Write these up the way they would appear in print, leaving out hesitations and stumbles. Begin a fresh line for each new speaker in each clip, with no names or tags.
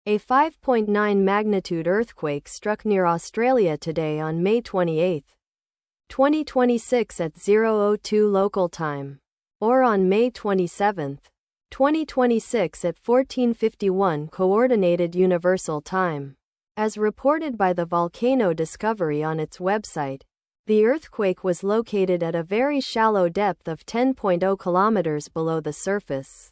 A 5.9 magnitude earthquake struck near Australia today on May 28, 2026 at 0:02 local time, or on May 27, 2026 at 14:51 Coordinated Universal Time. As reported by the Volcano Discovery on its website, the earthquake was located at a very shallow depth of 10.0 kilometers below the surface,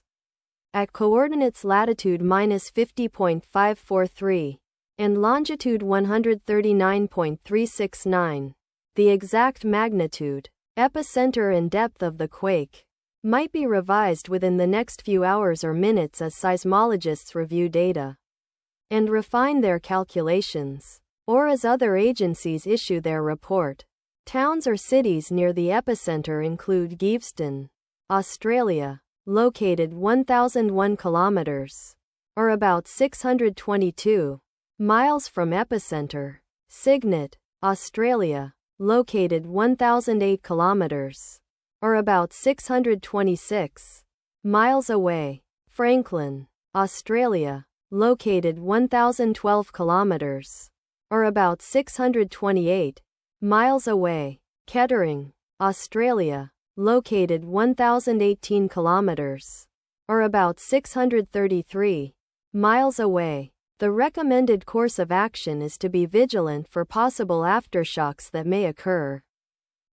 at coordinates latitude -50.543 and longitude 139.369. The exact magnitude, epicenter and depth of the quake might be revised within the next few hours or minutes as seismologists review data and refine their calculations, or as other agencies issue their report. Towns or cities near the epicenter include Geeveston, Australia, located 1,001 kilometers, or about 622 miles from epicenter; Cygnet, Australia, located 1,008 kilometers, or about 626 miles away; Franklin, Australia, located 1,012 kilometers, or about 628 miles away; Kettering, Australia, located 1,018 kilometers, or about 633 miles away. The recommended course of action is to be vigilant for possible aftershocks that may occur.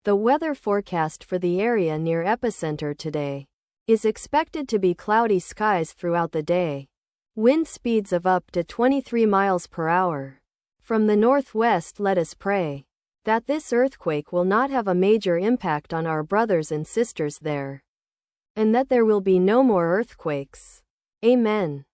The weather forecast for the area near epicenter today is expected to be cloudy skies throughout the day. Wind speeds of up to 23 miles per hour. From the northwest, let us pray that this earthquake will not have a major impact on our brothers and sisters there, and that there will be no more earthquakes. Amen.